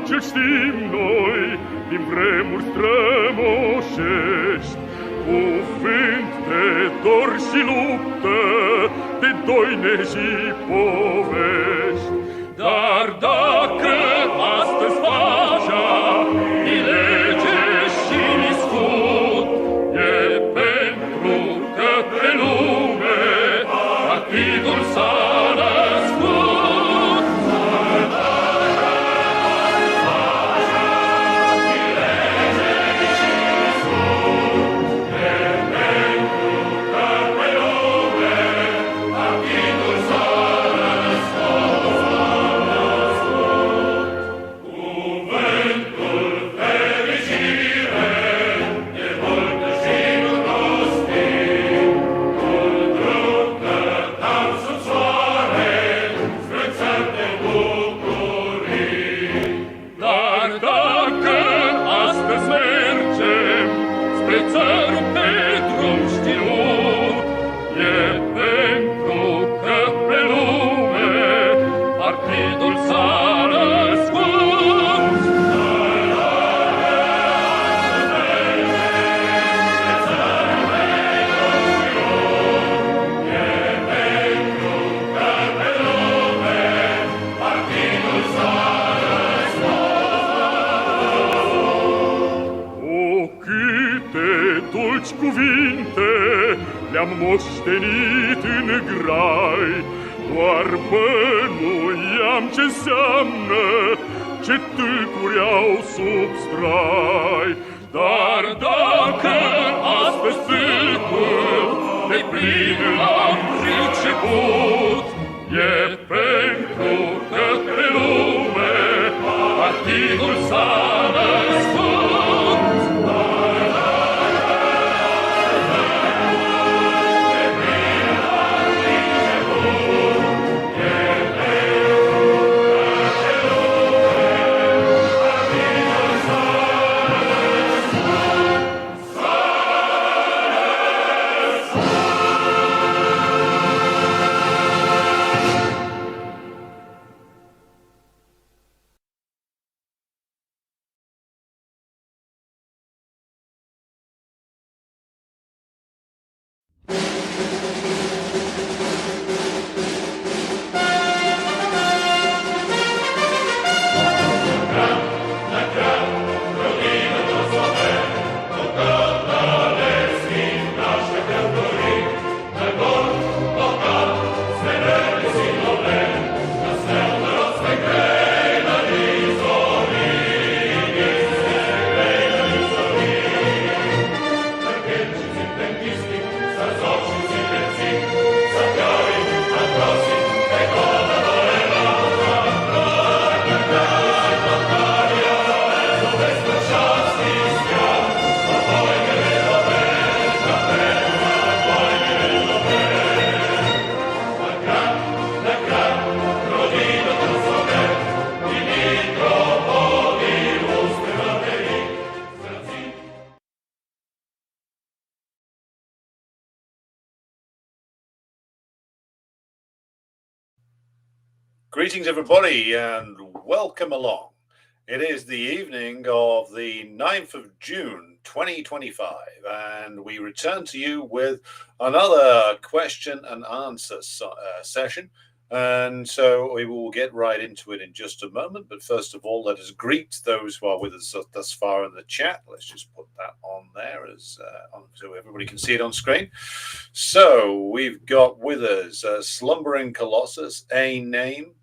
ce știm noi din vremuri strămoșești, cuvânt de dor și luptă, de doine și povești. Dar dacă astăzi pacea e lege și scut, e pentru că pe lume partidul s-a născut. Cuvinte le-am moștenit în grai, doar bănuiam ce înseamnă, ce tâlcuri au sub strai. Dar dacă astăzi tâlcul de plin l-am priceput, e pentru că pe lume partidul s-a născut. Greetings, everybody, and welcome along. It is the evening of the 9th of June, 2025, and we return to you with another question and answer session. And so we will get right into it in just a moment. But first of all, let us greet those who are with us thus far in the chat. Let's just put that on there so everybody can see it on screen. So we've got with us Slumbering Colossus, A Name.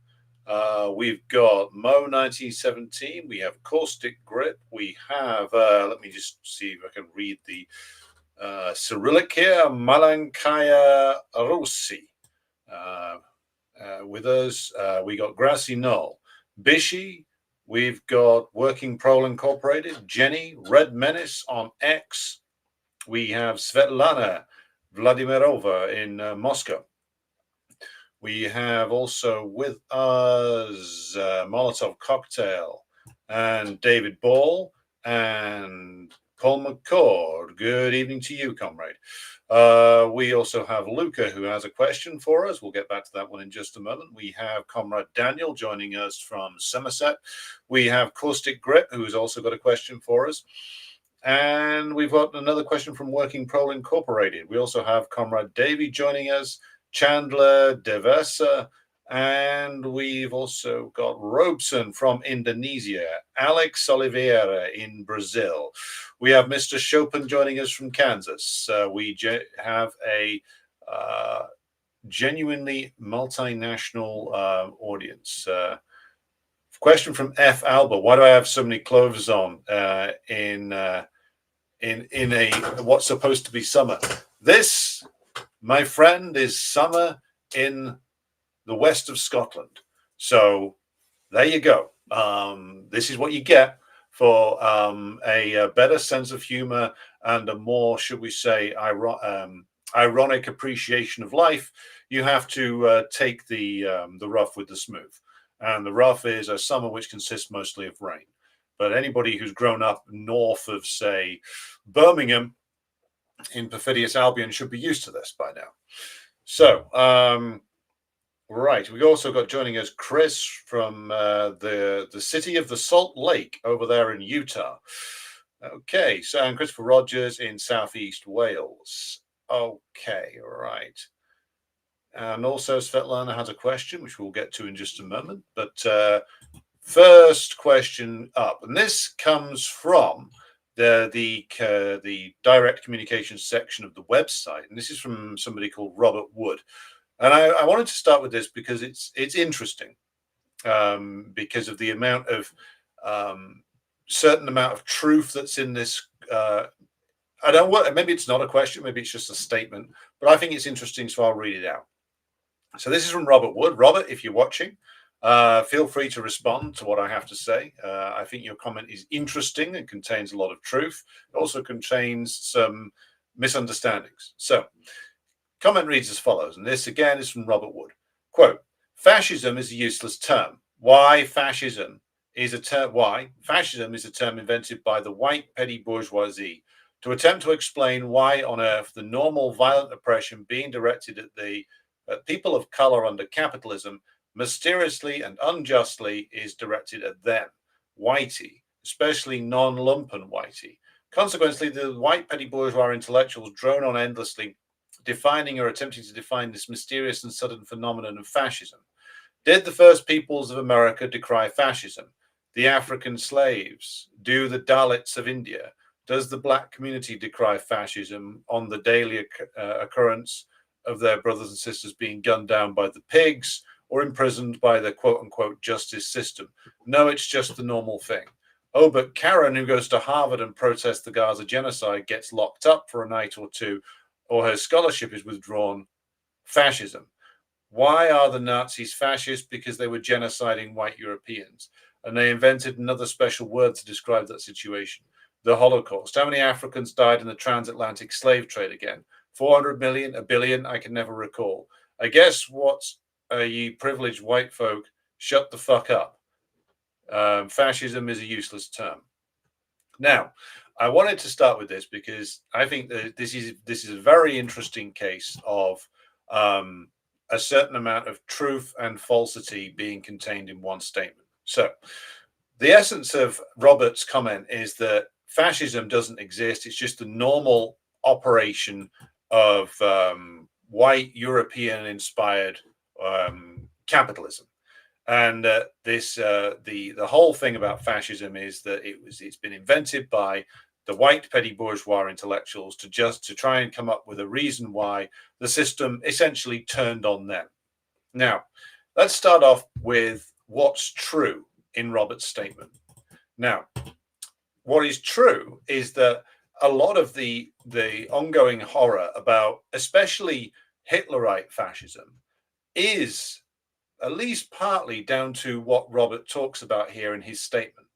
We've got Mo 1917. We have Caustic Grip. We have, let me just see if I can read the Cyrillic here, Malankaya Rossi. With us, we got Grassy Knoll, Bishi, we've got Working Prole Incorporated, Jenny, Red Menace on X, we have Svetlana Vladimirova in Moscow. We have also with us Molotov Cocktail and David Ball and Paul McCord, good evening to you, comrade. We also have Luca, who has a question for us. We'll get back to that one in just a moment. We have Comrade Daniel joining us from Somerset. We have Caustic Grip, who has also got a question for us. And we've got another question from Working Prole Incorporated. We also have Comrade Davey joining us, Chandler Devesa, and we've also got Robeson from Indonesia, Alex Oliveira in Brazil. We have Mr. Chopin joining us from Kansas. We have a genuinely multinational audience. Question from F. Alba: why do I have so many clothes on in a what's supposed to be summer? This, my friend, is summer in the west of Scotland. So there you go. This is what you get for a better sense of humor and a more, should we say, ironic appreciation of life. You have to take the rough with the smooth. And the rough is a summer which consists mostly of rain. But anybody who's grown up north of, say, Birmingham in perfidious Albion should be used to this by now. So, right, we also got joining us Chris from the city of the Salt Lake over there in Utah. Okay, so and Christopher Rogers in Southeast Wales. Okay, right. And also Svetlana has a question, which we'll get to in just a moment. But first question up, and this comes from the direct communications section of the website, and this is from somebody called Robert Wood. And I wanted to start with this because it's interesting, because of the amount of certain amount of truth that's in this. I don't want. Maybe it's not a question. Maybe it's just a statement. But I think it's interesting, so I'll read it out. So this is from Robert Wood. Robert, if you're watching, feel free to respond to what I have to say. I think your comment is interesting and contains a lot of truth. It also contains some misunderstandings. So, comment reads as follows, and this again is from Robert Wood. Quote, fascism is a useless term. Why fascism is a term? Why fascism is a term invented by the white petty bourgeoisie to attempt to explain why on earth the normal violent oppression being directed at the people of color under capitalism mysteriously and unjustly is directed at them, whitey, especially non-lumpen whitey. Consequently, the white petty bourgeois intellectuals drone on endlessly, defining or attempting to define this mysterious and sudden phenomenon of fascism. Did the first peoples of America decry fascism? The African slaves? Do the Dalits of India? Does the black community decry fascism on the daily occurrence of their brothers and sisters being gunned down by the pigs or imprisoned by the quote-unquote justice system? No, it's just the normal thing. Oh, but Karen, who goes to Harvard and protests the Gaza genocide, gets locked up for a night or two, or her scholarship is withdrawn. Fascism. Why are the Nazis fascist? Because they were genociding white Europeans. And they invented another special word to describe that situation. The Holocaust. How many Africans died in the transatlantic slave trade again? 400 million, a billion, I can never recall. I guess what ye privileged white folk, shut the fuck up. Fascism is a useless term. Now, I wanted to start with this because I think that this is a very interesting case of a certain amount of truth and falsity being contained in one statement. So, the essence of Robert's comment is that fascism doesn't exist. It's just the normal operation of white European-inspired capitalism. And the whole thing about fascism is that it's been invented by the white petty bourgeois intellectuals to try and come up with a reason why the system essentially turned on them. Now, let's start off with what's true in Robert's statement. Now, what is true is that a lot of the ongoing horror about especially Hitlerite fascism is at least partly down to what Robert talks about here in his statement.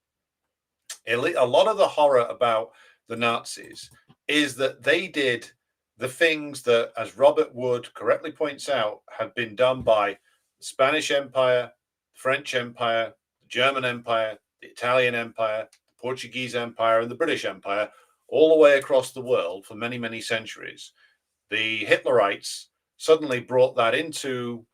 A lot of the horror about the Nazis is that they did the things that, as Robert Wood correctly points out, had been done by the Spanish Empire, the French Empire, the German Empire, the Italian Empire, the Portuguese Empire, and the British Empire, all the way across the world for many, many centuries. The Hitlerites suddenly brought that into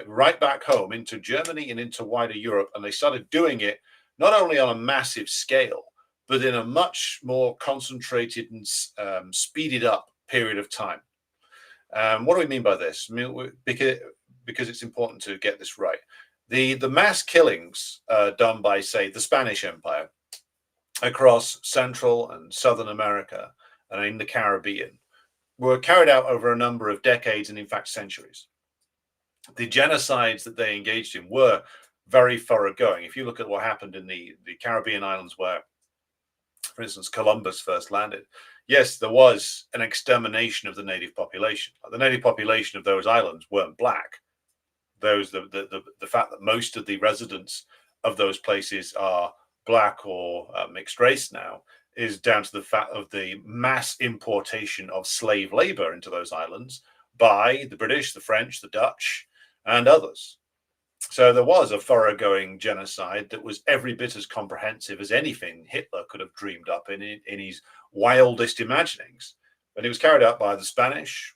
right back home into Germany and into wider Europe, and they started doing it not only on a massive scale, but in a much more concentrated and speeded up period of time. What do we mean by this? I mean, because it's important to get this right. The mass killings done by, say, the Spanish Empire across Central and Southern America and in the Caribbean were carried out over a number of decades and, in fact, centuries. The genocides that they engaged in were very thoroughgoing. If you look at what happened in the Caribbean islands where, for instance, Columbus first landed, yes, there was an extermination of the native population. The native population of those islands weren't black. The fact that most of the residents of those places are black or mixed race now is down to the fact of the mass importation of slave labor into those islands by the British, the French, the Dutch, and others. So there was a thoroughgoing genocide that was every bit as comprehensive as anything Hitler could have dreamed up in his wildest imaginings. But it was carried out by the Spanish,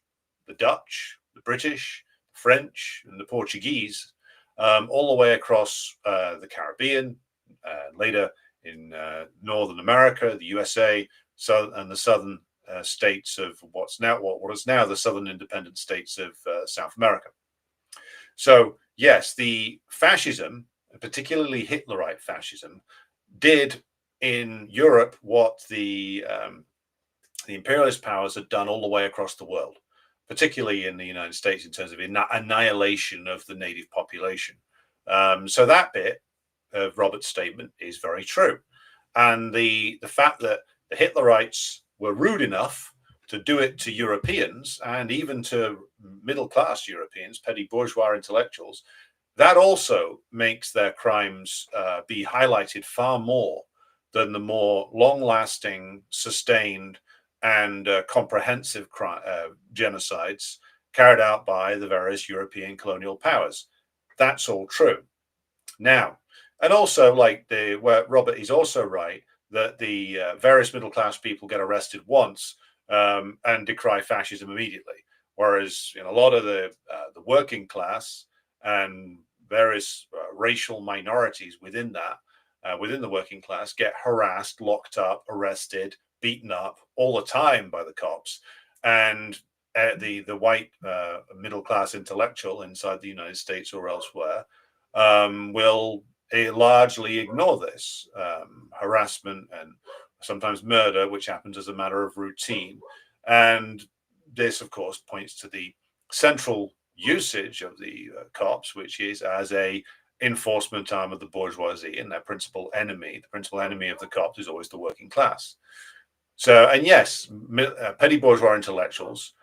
the Dutch, the British, the French, and the Portuguese, all the way across the Caribbean, later in Northern America, the USA, and the southern states of what is now the southern independent states of South America. So yes, the fascism, particularly Hitlerite fascism, did in Europe what the imperialist powers had done all the way across the world, particularly in the United States in terms of annihilation of the native population. So that bit of Robert's statement is very true. And the fact that the Hitlerites were rude enough to do it to Europeans and even to middle-class Europeans, petty bourgeois intellectuals, that also makes their crimes be highlighted far more than the more long-lasting, sustained, and comprehensive genocides carried out by the various European colonial powers. That's all true. Now, and also, where Robert is also right that the various middle-class people get arrested once and decry fascism immediately, whereas a lot of the working class and various racial minorities within that, within the working class, get harassed, locked up, arrested, beaten up all the time by the cops, and the white middle class intellectual inside the United States or elsewhere will largely ignore this harassment and sometimes murder, which happens as a matter of routine. And this, of course, points to the central usage of the cops, which is as a enforcement arm of the bourgeoisie, and their principal enemy. The principal enemy of the cops is always the working class. So, and yes, petty bourgeois intellectuals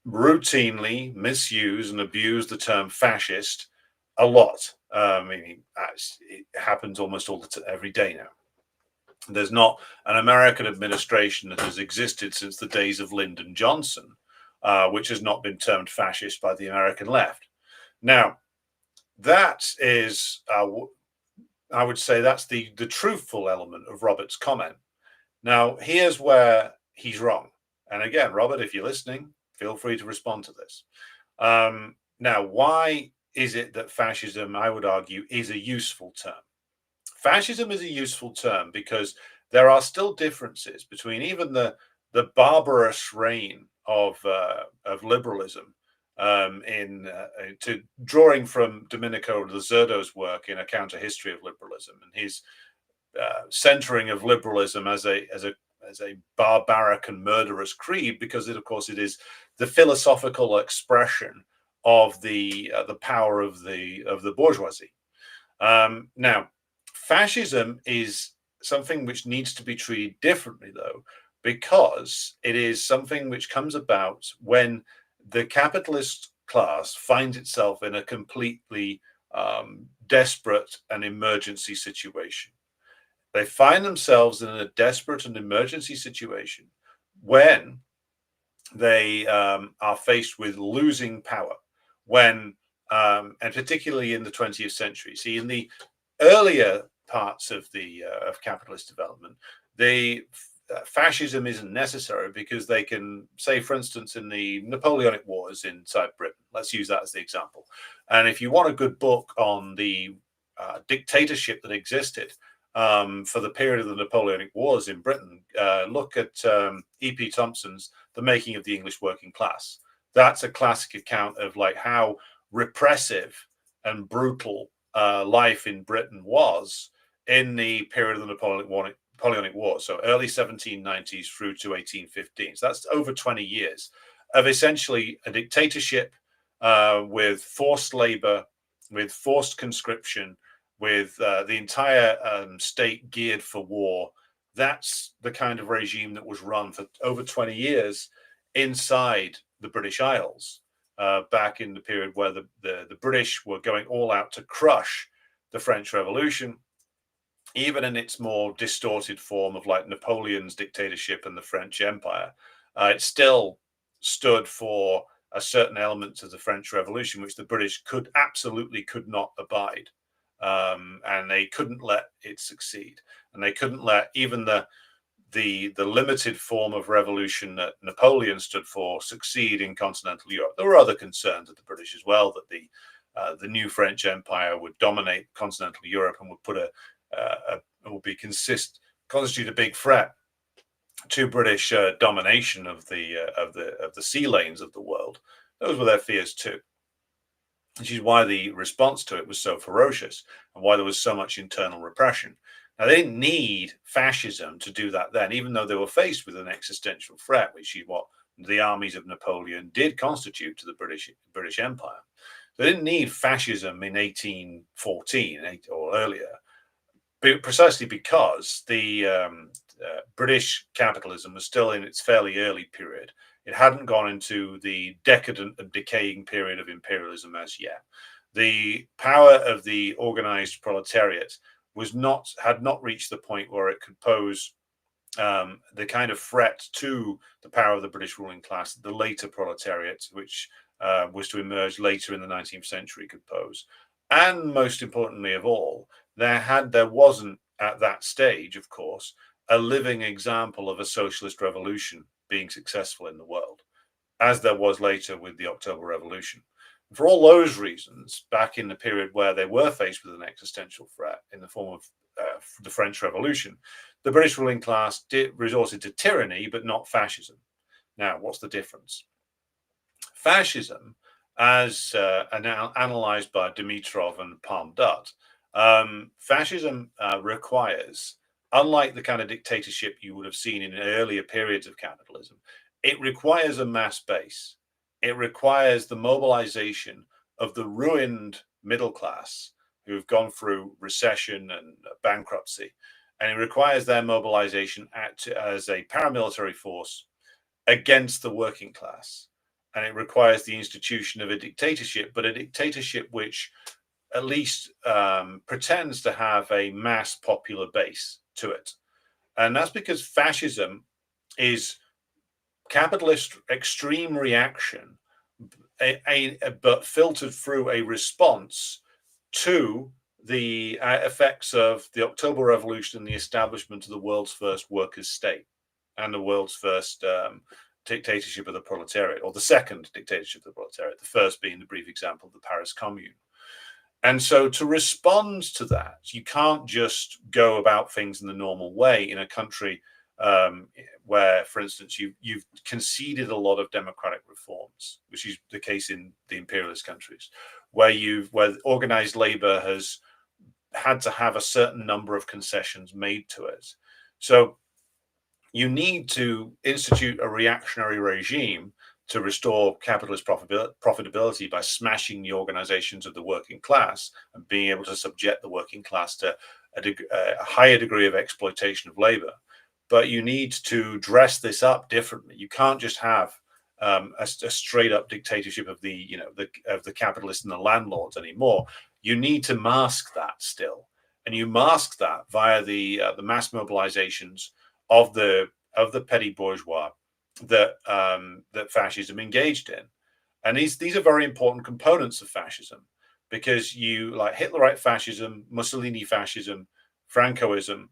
routinely misuse and abuse the term fascist a lot. I mean, it happens almost every day now. There's not an American administration that has existed since the days of Lyndon Johnson, which has not been termed fascist by the American left. Now, that is, I would say, that's the truthful element of Robert's comment. Now, here's where he's wrong. And again, Robert, if you're listening, feel free to respond to this. Now, why is it that fascism, I would argue, is a useful term? Fascism is a useful term because there are still differences between even the barbarous reign of liberalism, to drawing from Domenico Lazzardo's work in A Counter History of Liberalism and his centering of liberalism as a barbaric and murderous creed, because of course it is the philosophical expression of the power of the bourgeoisie. Now, fascism is something which needs to be treated differently, though, because it is something which comes about when the capitalist class finds itself in a completely desperate and emergency situation. They find themselves in a desperate and emergency situation when they are faced with losing power, when and particularly in the 20th century. See, in the earlier parts of capitalist development, fascism isn't necessary because they can say, for instance, in the Napoleonic Wars inside Britain, let's use that as the example. And if you want a good book on the dictatorship that existed for the period of the Napoleonic Wars in Britain, look at E.P. Thompson's The Making of the English Working Class. That's a classic account of like how repressive and brutal life in Britain was in the period of the Napoleonic War, so early 1790s through to 1815. So that's over 20 years of essentially a dictatorship with forced labor, with forced conscription, with the entire state geared for war. That's the kind of regime that was run for over 20 years inside the British Isles, back in the period where the British were going all out to crush the French Revolution, even in its more distorted form of like Napoleon's dictatorship and the French Empire. It still stood for a certain element of the French Revolution, which the British absolutely could not abide. And they couldn't let it succeed. And they couldn't let even the limited form of revolution that Napoleon stood for succeed in continental Europe. There were other concerns of the British as well, that the new French Empire would dominate continental Europe and would put constitute a big threat to British domination of the sea lanes of the world. Those were their fears too, which is why the response to it was so ferocious and why there was so much internal repression. Now, they didn't need fascism to do that then, even though they were faced with an existential threat, which is what the armies of Napoleon did constitute to the British Empire. They didn't need fascism in 1814 or earlier, precisely because the British capitalism was still in its fairly early period. It hadn't gone into the decadent and decaying period of imperialism as yet. The power of the organized proletariat had not reached the point where it could pose the kind of threat to the power of the British ruling class that the later proletariat, which was to emerge later in the 19th century, could pose. And most importantly of all, there wasn't at that stage, of course, a living example of a socialist revolution being successful in the world, as there was later with the October Revolution. For all those reasons, back in the period where they were faced with an existential threat in the form of the French Revolution, the British ruling class resorted to tyranny, but not fascism. Now, what's the difference? Fascism, as analyzed by Dimitrov and Palm Dutt, fascism requires, unlike the kind of dictatorship you would have seen in earlier periods of capitalism, it requires a mass base. It requires the mobilization of the ruined middle class who have gone through recession and bankruptcy. And it requires their mobilization as a paramilitary force against the working class. And it requires the institution of a dictatorship, but a dictatorship which at least pretends to have a mass popular base to it. And that's because fascism is capitalist extreme reaction, but filtered through a response to the effects of the October Revolution and the establishment of the world's first workers' state and the world's first dictatorship of the proletariat, or the second dictatorship of the proletariat, the first being the brief example of the Paris Commune. And so to respond to that, you can't just go about things in the normal way in a country where, for instance, you've conceded a lot of democratic reforms, which is the case in the imperialist countries, where organized labor has had to have a certain number of concessions made to it. So you need to institute a reactionary regime to restore capitalist profitability by smashing the organizations of the working class and being able to subject the working class to a higher degree of exploitation of labor. But you need to dress this up differently. You can't just have a straight up dictatorship of the capitalists and the landlords anymore. You need to mask that still, and you mask that via the mass mobilizations of the petty bourgeois that fascism engaged in. And these are very important components of fascism, because you, like Hitlerite fascism, Mussolini fascism, Francoism,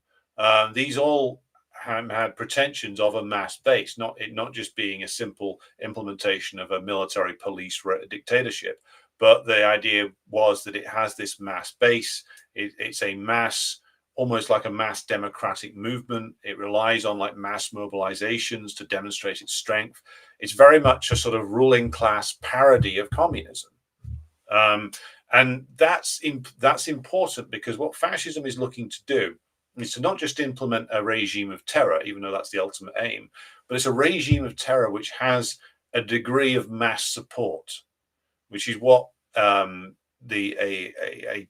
these all had pretensions of a mass base, not just being a simple implementation of a military police dictatorship, but the idea was that it has this mass base. It's a mass, almost like a mass democratic movement. It relies on like mass mobilizations to demonstrate its strength. It's very much a sort of ruling class parody of communism. And that's important, because what fascism is looking to do is to not just implement a regime of terror, even though that's the ultimate aim, but it's a regime of terror which has a degree of mass support, which is what a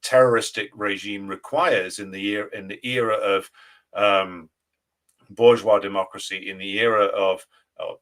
terroristic regime requires in the era of bourgeois democracy, in the era of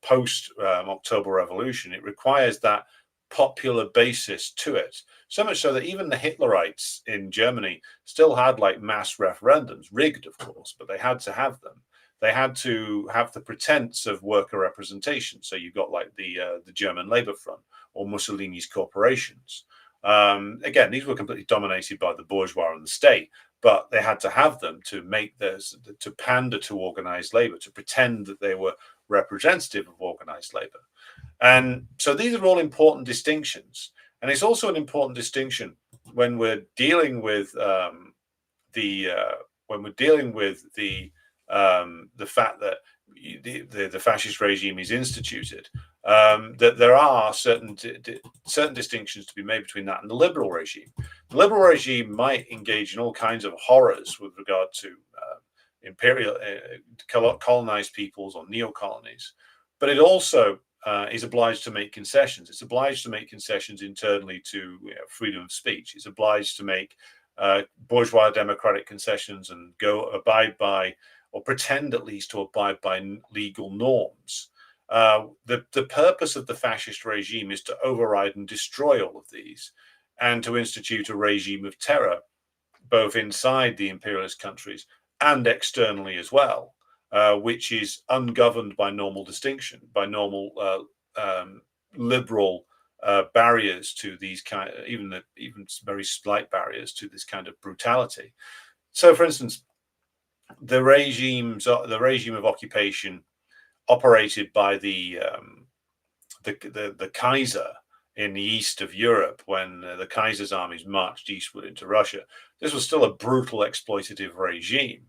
post October Revolution. It requires that popular basis to it, so much so that even the Hitlerites in Germany still had like mass referendums, rigged of course, but they had to have them. They had to have the pretense of worker representation. So you got like the German Labour Front or Mussolini's corporations. Again, these were completely dominated by the bourgeois and the state, but they had to have them to make this, to pander to organized labor, to pretend that they were representative of organized labor. And so these are all important distinctions. And it's also an important distinction when we're dealing with the fact that the fascist regime is instituted, that there are certain distinctions to be made between that and the liberal regime. The liberal regime might engage in all kinds of horrors with regard to imperial colonized peoples or neo-colonies, but it also is obliged to make concessions. It's obliged to make concessions internally to freedom of speech. It's obliged to make bourgeois democratic concessions and abide by, or pretend at least to abide by, legal norms. The purpose of the fascist regime is to override and destroy all of these, and to institute a regime of terror, both inside the imperialist countries and externally as well, which is ungoverned by normal distinction, by normal liberal barriers to these kind, even very slight barriers to this kind of brutality. So, for instance, the regime of occupation operated by the Kaiser in the east of Europe, when the Kaiser's armies marched eastward into Russia, this was still a brutal exploitative regime,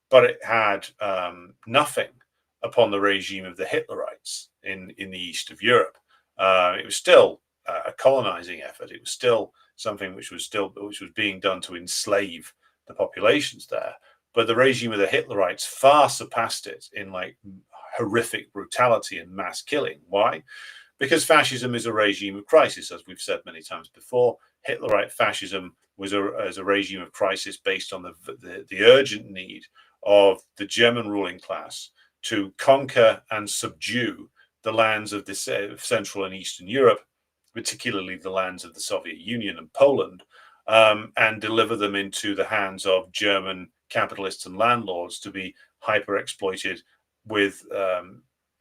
but it had nothing upon the regime of the Hitlerites in the east of Europe. It was still a colonizing effort. It was still something which was being done to enslave the populations there. But the regime of the Hitlerites far surpassed it in like horrific brutality and mass killing. Why? Because fascism is a regime of crisis, as we've said many times before. Hitlerite fascism was a regime of crisis based on the urgent need of the German ruling class to conquer and subdue the lands of Central and Eastern Europe, particularly the lands of the Soviet Union and Poland, and deliver them into the hands of German capitalists and landlords to be hyper exploited with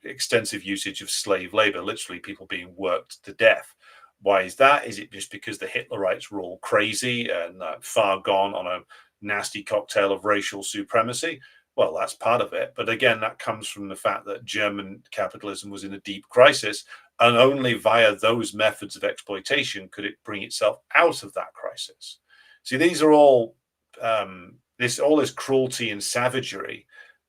extensive usage of slave labor, literally people being worked to death. Why is that? Is it just because the Hitlerites were all crazy and far gone on a nasty cocktail of racial supremacy? Well, that's part of it. But again, that comes from the fact that German capitalism was in a deep crisis, and only via those methods of exploitation could it bring itself out of that crisis. See, these are all, all this cruelty and savagery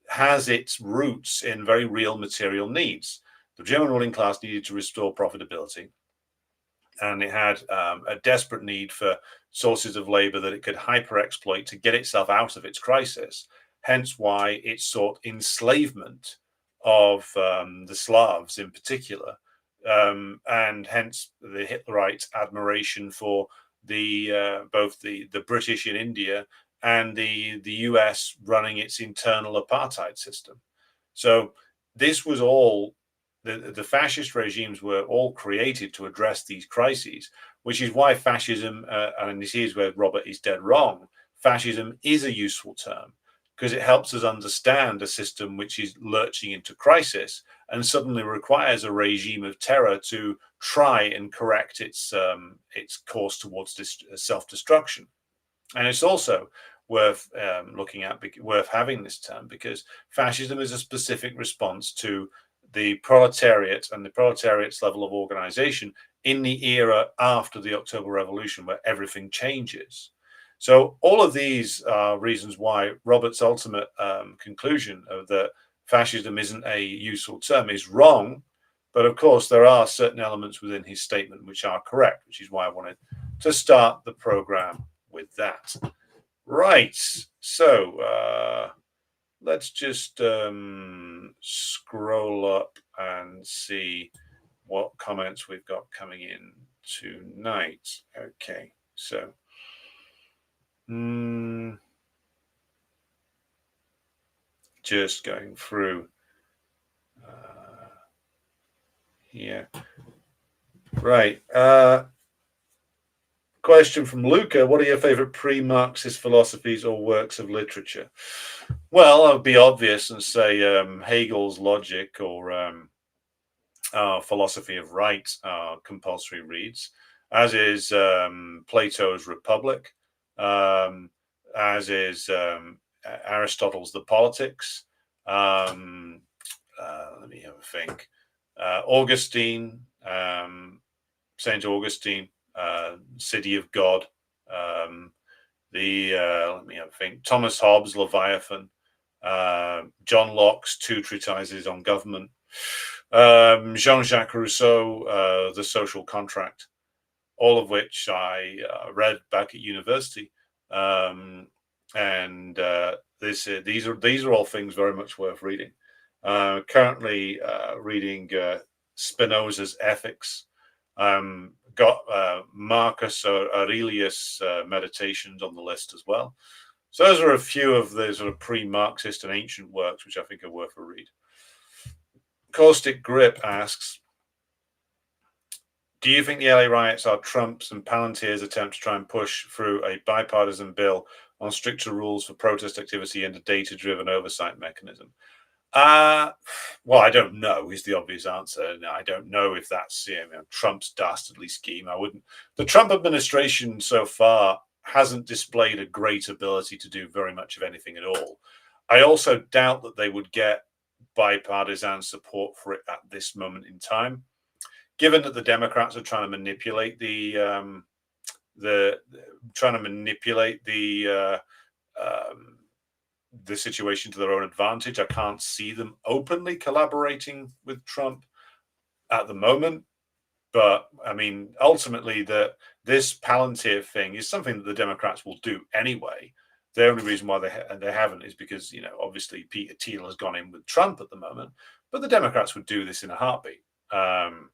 has its roots in very real material needs. The German ruling class needed to restore profitability, and it had a desperate need for sources of labor that it could hyper-exploit to get itself out of its crisis, hence why it sought enslavement of the Slavs in particular, and hence the Hitlerite admiration for both the British in India and the US running its internal apartheid system. So this was all, the fascist regimes were all created to address these crises, which is why fascism, and this is where Robert is dead wrong, fascism is a useful term, because it helps us understand a system which is lurching into crisis and suddenly requires a regime of terror to try and correct its course towards self-destruction. And it's also worth looking at, worth having this term, because fascism is a specific response to the proletariat and the proletariat's level of organization in the era after the October Revolution, where everything changes. So all of these are reasons why Robert's ultimate conclusion of that fascism isn't a useful term is wrong. But of course, there are certain elements within his statement which are correct, which is why I wanted to start the program with that. Right. So let's just scroll up and see what comments we've got coming in tonight. Okay. So just going through here. Right. Question from Luca: what are your favorite pre-Marxist philosophies or works of literature? Well, I would be obvious and say Hegel's Logic or Philosophy of Right are compulsory reads, as is Plato's Republic, as is Aristotle's The Politics. Let me have a think. Augustine, Saint Augustine, City of God. Let me have a think. Thomas Hobbes, Leviathan. John Locke's two treatises on government. Jean-Jacques Rousseau, The Social Contract, all of which I read back at university, and these are all things very much worth reading. Currently reading Spinoza's Ethics. Got Marcus Aurelius' Meditations on the list as well. So those are a few of the sort of pre-Marxist and ancient works which I think are worth a read. Caustic Grip asks, do you think the LA riots are Trump's and Palantir's attempt to try and push through a bipartisan bill on stricter rules for protest activity and a data-driven oversight mechanism? Well, I don't know is the obvious answer. I don't know if that's Trump's dastardly scheme. I wouldn't. The Trump administration so far hasn't displayed a great ability to do very much of anything at all. I also doubt that they would get bipartisan support for it at this moment in time, given that the Democrats are trying to manipulate the situation to their own advantage. I can't see them openly collaborating with Trump at the moment. But I mean, ultimately, this Palantir thing is something that the Democrats will do anyway. The only reason why they haven't is because, obviously Peter Thiel has gone in with Trump at the moment. But the Democrats would do this in a heartbeat. So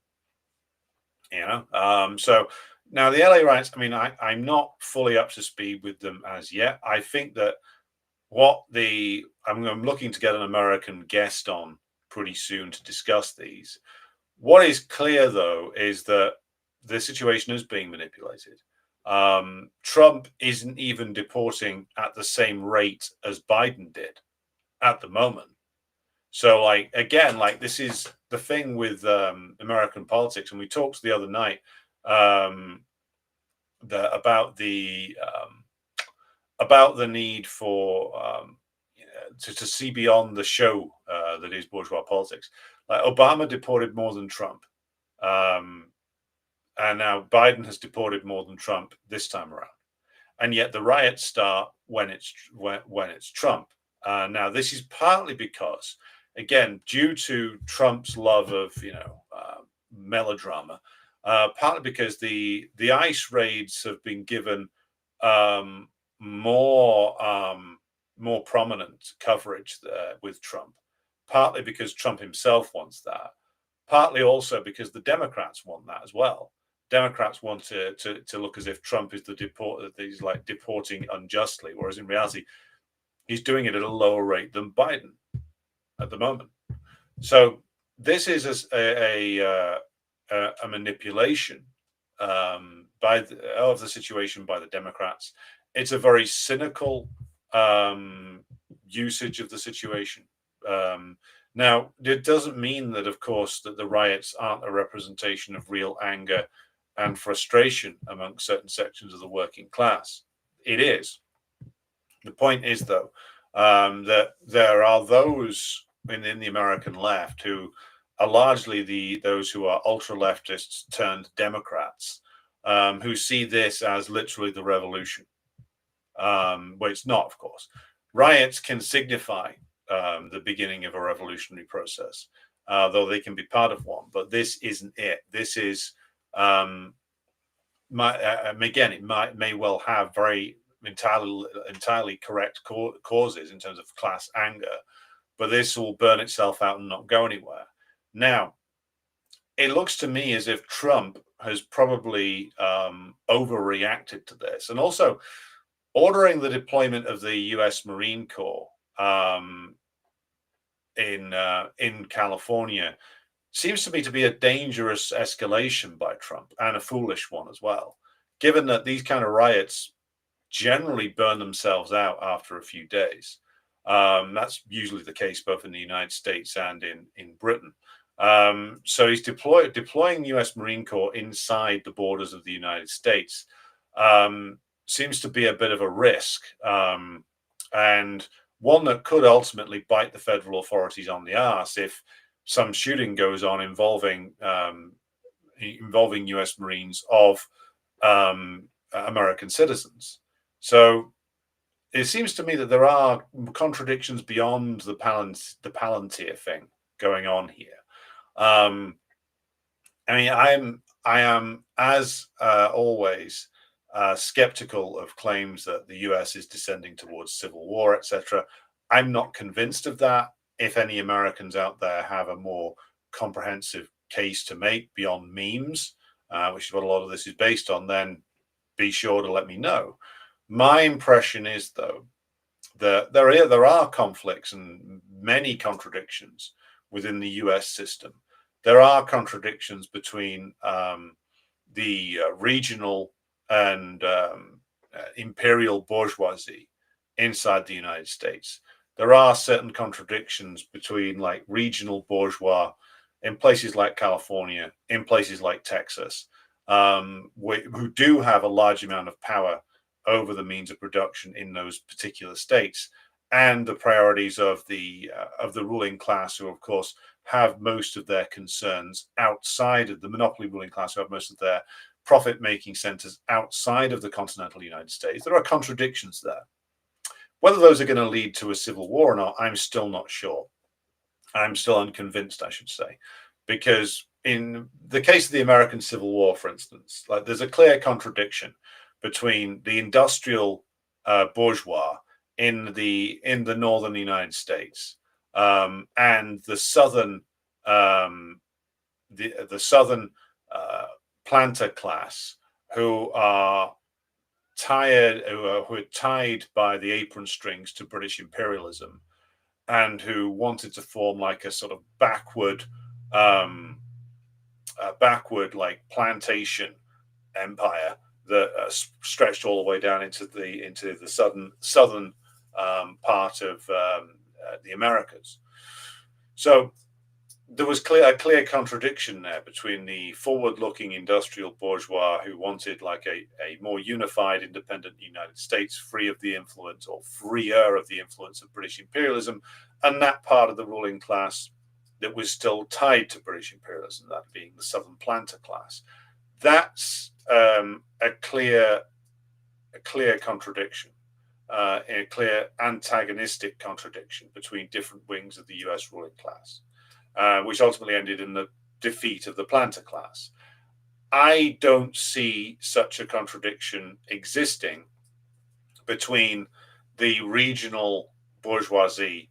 now the LA riots, I mean, I'm not fully up to speed with them as yet. I think that I'm looking to get an American guest on pretty soon to discuss these. What is clear, though, is that the situation is being manipulated. Trump isn't even deporting at the same rate as Biden did at the moment. So, this is the thing with American politics. And we talked the other night about the need for to see beyond the show that is bourgeois politics. Like Obama deported more than Trump, and now Biden has deported more than Trump this time around, and yet the riots start when it's Trump. Now this is partly because, again, due to Trump's love of melodrama, partly because the ICE raids have been given more prominent coverage with Trump, partly because Trump himself wants that, partly also because the Democrats want that as well. Democrats want to look as if Trump is the deporter, that he's like deporting unjustly, whereas in reality, he's doing it at a lower rate than Biden at the moment. So this is a manipulation of the situation by the Democrats. It's a very cynical usage of the situation. Now, it doesn't mean that, of course, that the riots aren't a representation of real anger and frustration among certain sections of the working class. It is. The point is, though, that there are those in the American left who are largely those who are ultra leftists turned Democrats, who see this as literally the revolution. Well, it's not, of course. Riots can signify the beginning of a revolutionary process, though they can be part of one. But this isn't it. This is, again, it may well have very entirely correct causes in terms of class anger, but this will burn itself out and not go anywhere. Now, it looks to me as if Trump has probably overreacted to this, and also ordering the deployment of the U.S. Marine Corps in California seems to me to be a dangerous escalation by Trump, and a foolish one as well, given that these kind of riots generally burn themselves out after a few days. That's usually the case both in the United States and in Britain. So he's deploying U.S. Marine Corps inside the borders of the United States. Seems to be a bit of a risk, and one that could ultimately bite the federal authorities on the arse if some shooting goes on involving U.S. Marines of American citizens. So it seems to me that there are contradictions beyond the Palantir thing going on here. I mean, I am as always skeptical of claims that the US is descending towards civil war, etc. I'm not convinced of that. If any Americans out there have a more comprehensive case to make beyond memes, which is what a lot of this is based on, then be sure to let me know. My impression is, though, that there are conflicts and many contradictions within the US system. There are contradictions between the regional and imperial bourgeoisie inside the United States. There are certain contradictions between like regional bourgeois in places like California, in places like Texas, who do have a large amount of power over the means of production in those particular states, and the priorities of the ruling class, who of course have most of their concerns outside of the monopoly ruling class, who have most of their profit-making centers outside of the continental United States. There are contradictions there. Whether those are going to lead to a civil war or not, I'm still not sure. I'm still unconvinced, I should say, because in the case of the American Civil War, for instance, like there's a clear contradiction between the industrial bourgeois in the northern United States and the southern southern planter class, who are tired, who are tied by the apron strings to British imperialism, and who wanted to form like a sort of backward like plantation empire that stretched all the way down into the southern part of the Americas. So there was a clear contradiction there between the forward-looking industrial bourgeois who wanted like a more unified, independent United States, free of the influence, or freer of the influence of British imperialism, and that part of the ruling class that was still tied to British imperialism, that being the southern planter class. That's a clear contradiction, a clear antagonistic contradiction between different wings of the US ruling class, which ultimately ended in the defeat of the planter class. I don't see such a contradiction existing between the regional bourgeoisie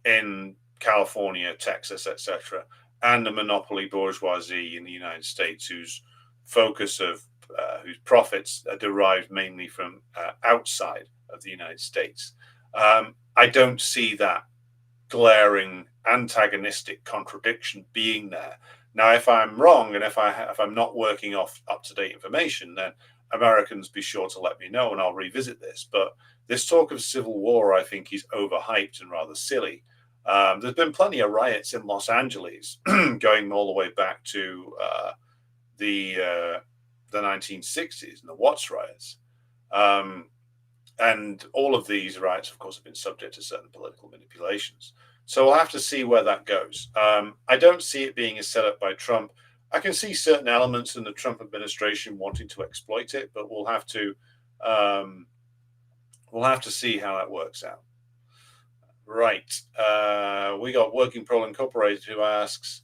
in California, Texas, etc., and the monopoly bourgeoisie in the United States, whose focus of whose profits are derived mainly from outside of the United States. I don't see that glaring antagonistic contradiction being there. Now, if I'm wrong, and if I'm not working off up-to-date information, then Americans be sure to let me know, and I'll revisit this. But this talk of civil war, I think, is overhyped and rather silly. There's been plenty of riots in Los Angeles, going all the way back to the 1960s and the Watts riots. And all of these rights, of course, have been subject to certain political manipulations. So we'll have to see where that goes. I don't see it being a setup by Trump. I can see certain elements in the Trump administration wanting to exploit it, but we'll have to see how that works out. Right. We got Working Pro Incorporated who asks,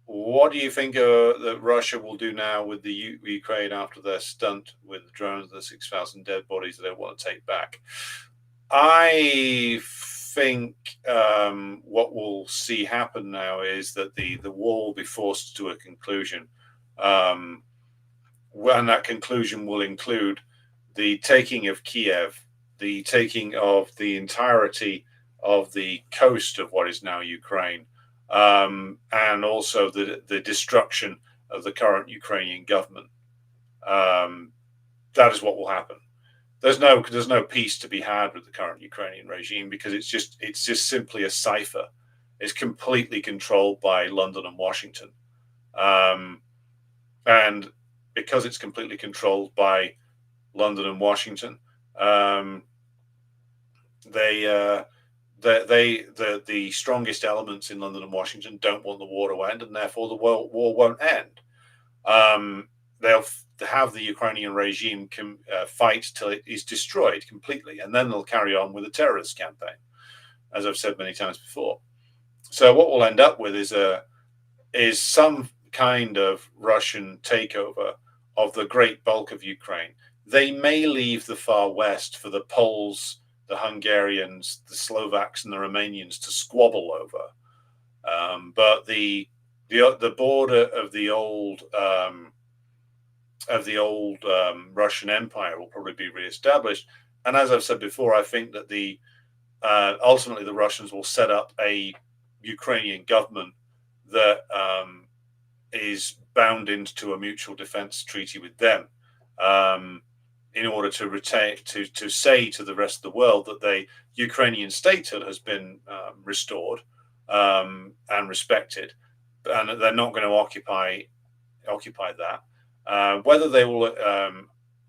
what do you think that Russia will do now with the Ukraine after their stunt with the drones, the 6,000 dead bodies that they want to take back? I think what we'll see happen now is that the war will be forced to a conclusion. And that conclusion will include the taking of Kiev, the taking of the entirety of the coast of what is now Ukraine, and also the destruction of the current Ukrainian government. That is what will happen. There's no peace to be had with the current Ukrainian regime because it's just simply a cipher. It's completely controlled by London and Washington, and because it's completely controlled by London and Washington, the strongest elements in London and Washington don't want the war to end, and therefore the war won't end. They'll have the Ukrainian regime fight till it is destroyed completely, and then they'll carry on with a terrorist campaign, as I've said many times before. So what we'll end up with is some kind of Russian takeover of the great bulk of Ukraine. They may leave the far west for the Poles, the Hungarians, the Slovaks, and the Romanians to squabble over. But the border of the old Russian Empire will probably be reestablished. And as I've said before, I think that ultimately the Russians will set up a Ukrainian government that is bound into a mutual defense treaty with them, in order to say to the rest of the world that the Ukrainian statehood has been restored and respected, and they're not going to occupy that. Whether they will,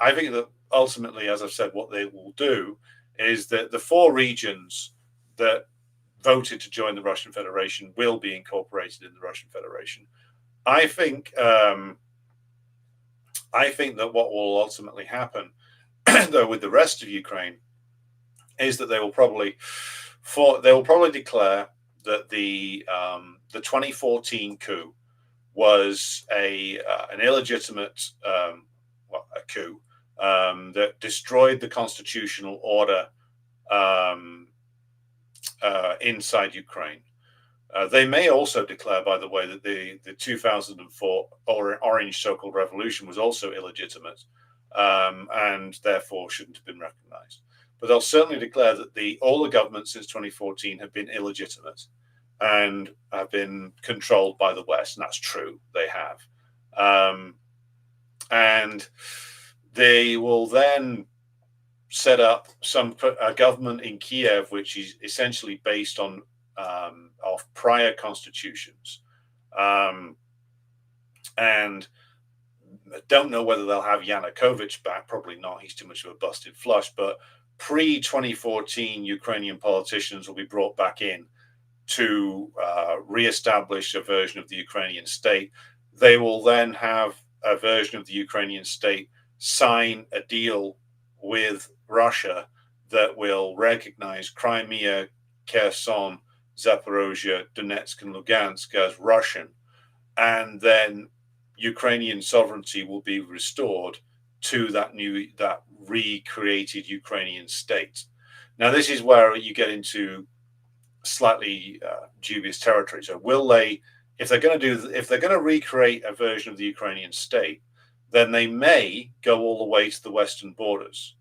I think that ultimately, as I've said, what they will do is that the four regions that voted to join the Russian Federation will be incorporated in the Russian Federation. I think that what will ultimately happen, though, with the rest of Ukraine, is that they will probably declare that the 2014 coup was an illegitimate coup that destroyed the constitutional order inside Ukraine. They may also declare, by the way, that the 2004 Orange so-called revolution was also illegitimate and therefore shouldn't have been recognized. But they'll certainly declare that all the governments since 2014 have been illegitimate and have been controlled by the West, and that's true, they have. And they will then set up a government in Kiev, which is essentially based on of prior constitutions, and don't know whether they'll have Yanukovych back. Probably not. He's too much of a busted flush. But pre-2014 Ukrainian politicians will be brought back in to re-establish a version of the Ukrainian state. They will then have a version of the Ukrainian state sign a deal with Russia that will recognize Crimea, Kherson, Zaporozhye, Donetsk, and Lugansk as Russian, and then Ukrainian sovereignty will be restored to that recreated Ukrainian state. Now, this is where you get into slightly dubious territory. So, will they, if they're going to recreate a version of the Ukrainian state, then they may go all the way to the western borders.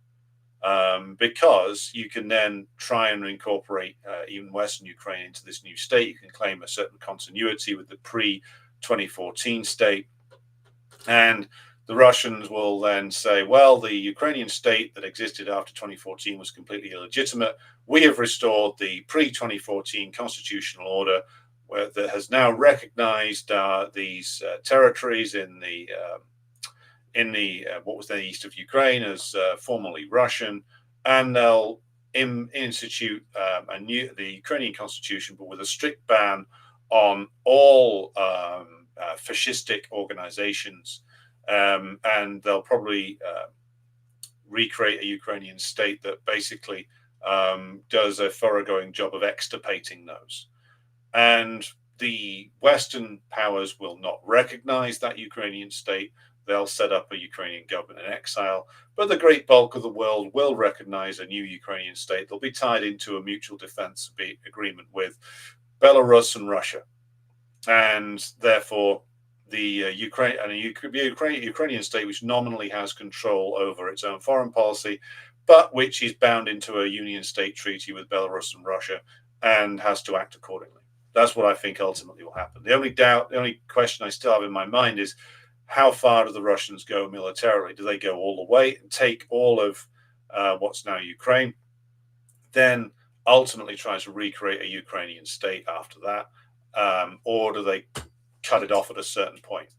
Because you can then try and incorporate even Western Ukraine into this new state. You can claim a certain continuity with the pre-2014 state. And the Russians will then say, well, the Ukrainian state that existed after 2014 was completely illegitimate. We have restored the pre-2014 constitutional order that has now recognized these territories in in the what was then east of Ukraine as formerly Russian, and they'll institute the Ukrainian constitution, but with a strict ban on all fascistic organizations, and they'll probably recreate a Ukrainian state that basically does a thoroughgoing job of extirpating those. And the Western powers will not recognize that Ukrainian state. They'll set up a Ukrainian government in exile, but the great bulk of the world will recognize a new Ukrainian state. They'll be tied into a mutual defense agreement with Belarus and Russia, and therefore the Ukrainian state, which nominally has control over its own foreign policy, but which is bound into a union state treaty with Belarus and Russia and has to act accordingly. That's what I think ultimately will happen. The only question I still have in my mind is, how far do the Russians go militarily? Do they go all the way and take all of what's now Ukraine, then ultimately try to recreate a Ukrainian state after that? Or do they cut it off at a certain point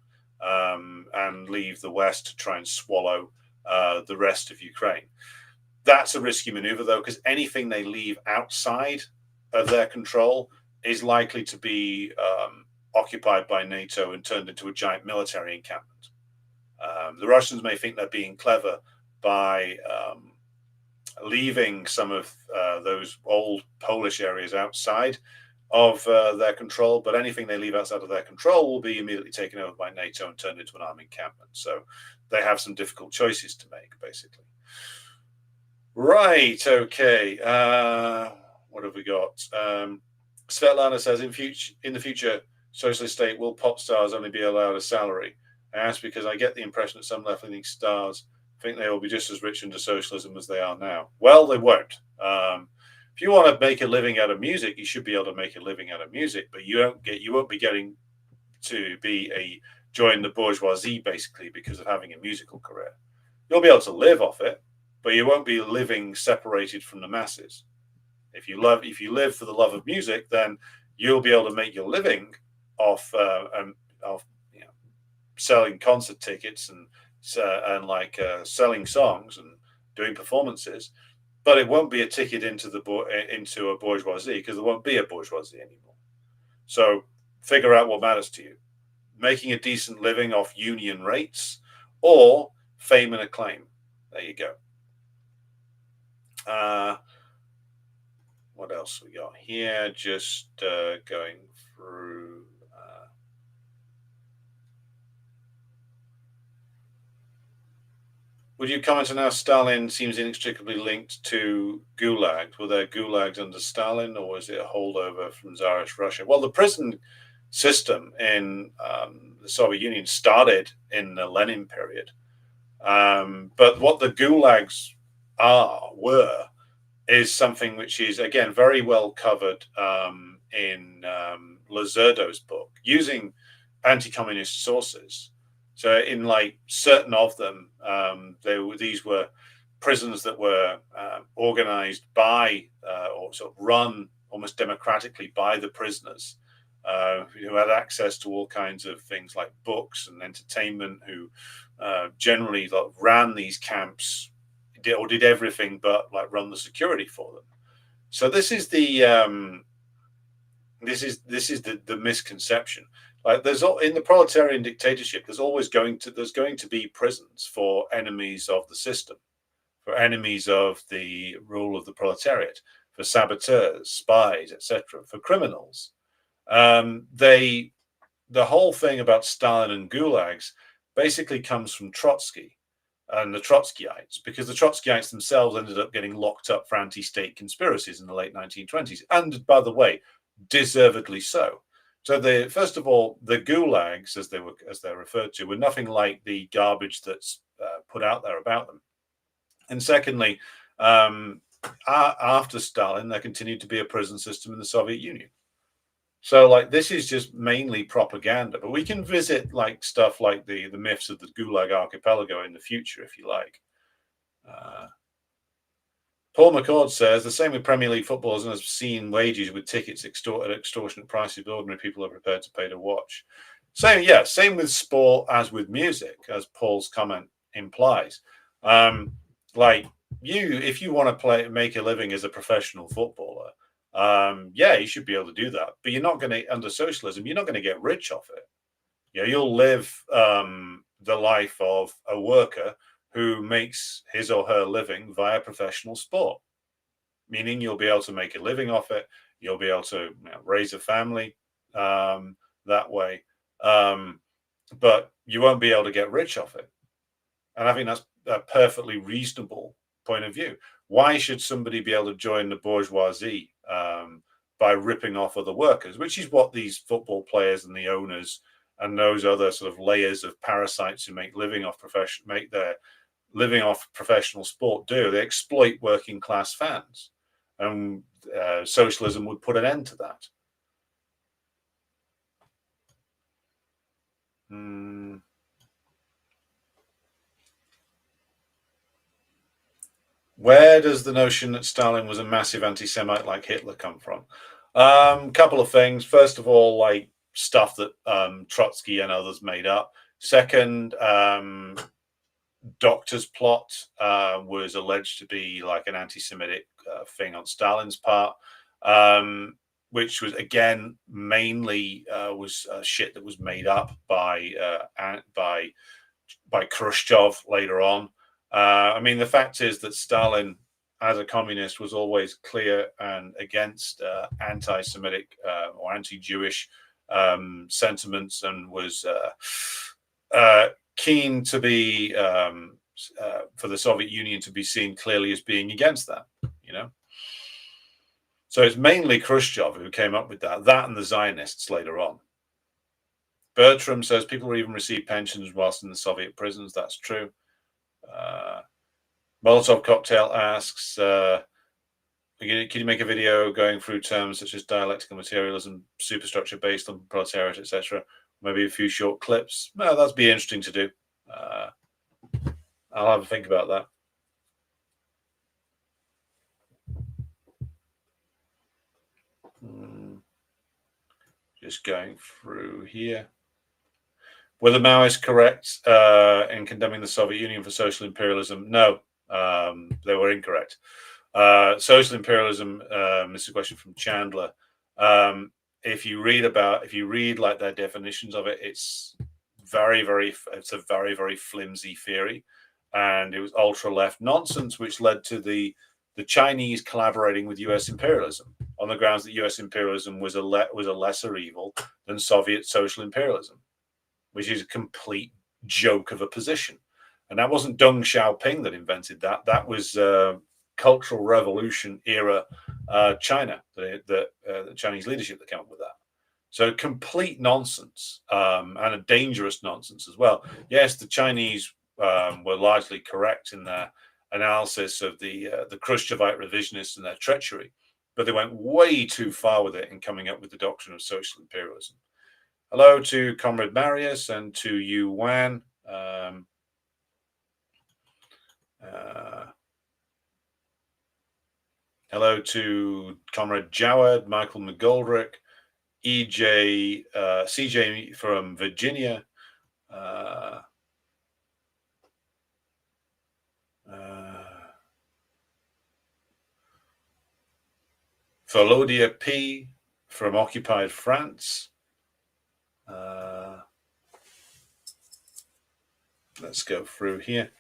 and leave the West to try and swallow the rest of Ukraine? That's a risky maneuver, though, because anything they leave outside of their control is likely to be occupied by NATO and turned into a giant military encampment. The Russians may think they're being clever by leaving some of those old Polish areas outside of their control, but anything they leave outside of their control will be immediately taken over by NATO and turned into an armed encampment. So they have some difficult choices to make, basically. Right, okay. What have we got? Svetlana says, in the future socialist state, will pop stars only be allowed a salary? I ask because I get the impression that some left-leaning stars think they will be just as rich under socialism as they are now. Well, they won't. If you want to make a living out of music, you should be able to make a living out of music, but you won't be getting to join the bourgeoisie basically because of having a musical career. You'll be able to live off it, but you won't be living separated from the masses. If you live for the love of music, then you'll be able to make your living off selling concert tickets and selling songs and doing performances. But it won't be a ticket into a bourgeoisie, because there won't be a bourgeoisie anymore. So figure out what matters to you: making a decent living off union rates or fame and acclaim. There you go. What else we got here? Just going through. Would you comment on how Stalin seems inextricably linked to gulags? Were there gulags under Stalin, or was it a holdover from Tsarist Russia? Well, the prison system in the Soviet Union started in the Lenin period. But what the gulags were is something which is, again, very well covered in Lazardo's book, using anti-communist sources. So in certain of them, these were prisons that were organized by or sort of run almost democratically by the prisoners, who had access to all kinds of things like books and entertainment, who generally ran these camps or did everything but run the security for them. So this is the misconception. There's in the proletarian dictatorship, there's going to be prisons for enemies of the system, for enemies of the rule of the proletariat, for saboteurs, spies, etc., for criminals. The whole thing about Stalin and gulags basically comes from Trotsky and the Trotskyites, because the Trotskyites themselves ended up getting locked up for anti-state conspiracies in the late 1920s, and by the way, deservedly so. So first of all, the gulags, as they're referred to, were nothing like the garbage that's put out there about them. And secondly, after Stalin, there continued to be a prison system in the Soviet Union. So this is just mainly propaganda. But we can visit stuff like the myths of the Gulag Archipelago in the future, if you like. Paul McCord says, the same with Premier League footballers and has seen wages with tickets at extortionate prices, but ordinary people are prepared to pay to watch. Same with sport as with music, as Paul's comment implies. Like if you want to make a living as a professional footballer, you should be able to do that. But you're not going to, under socialism, you're not going to get rich off it. You'll live the life of a worker who makes his or her living via professional sport, meaning you'll be able to make a living off it. You'll be able to raise a family that way. But you won't be able to get rich off it. And I think that's a perfectly reasonable point of view. Why should somebody be able to join the bourgeoisie by ripping off other workers, which is what these football players and the owners and those other sort of layers of parasites who make their living off professional sport do? They exploit working class fans, and socialism would put an end to that. Where does the notion that Stalin was a massive anti-Semite like Hitler come from? Couple of things. First of all, like stuff that Trotsky and others made up. Second, Doctor's plot was alleged to be like an anti-Semitic thing on Stalin's part, which was again mainly was shit that was made up by Khrushchev later on. I mean, the fact is that Stalin, as a communist, was always clear and against anti-Semitic or anti-Jewish sentiments, and was keen to be for the Soviet Union to be seen clearly as being against that. So it's mainly Khrushchev who came up with that and the Zionists later on. Bertram says people will even receive pensions whilst in the Soviet prisons. That's true. Molotov Cocktail asks, can you make a video going through terms such as dialectical materialism, superstructure based on proletariat, etc.? Maybe a few short clips. Well, that'd be interesting to do. I'll have a think about that. Just going through here. Were the Maoists correct in condemning the Soviet Union for social imperialism? No, they were incorrect. Social imperialism, this is a question from Chandler. If you read like their definitions of it, it's a very, very flimsy theory, and it was ultra left nonsense, which led to the Chinese collaborating with U.S. imperialism on the grounds that U.S. imperialism was a lesser evil than Soviet social imperialism, which is a complete joke of a position. And that wasn't Deng Xiaoping that invented that. That was Cultural Revolution era China, the Chinese leadership that came up with that. So complete nonsense, and a dangerous nonsense as well. Yes, the Chinese were largely correct in their analysis of the Khrushchevite revisionists and their treachery, but they went way too far with it in coming up with the doctrine of social imperialism. Hello to Comrade Marius and to Yu Wan. Hello to Comrade Jawad, Michael McGoldrick, CJ from Virginia. Volodia P from occupied France. Let's go through here.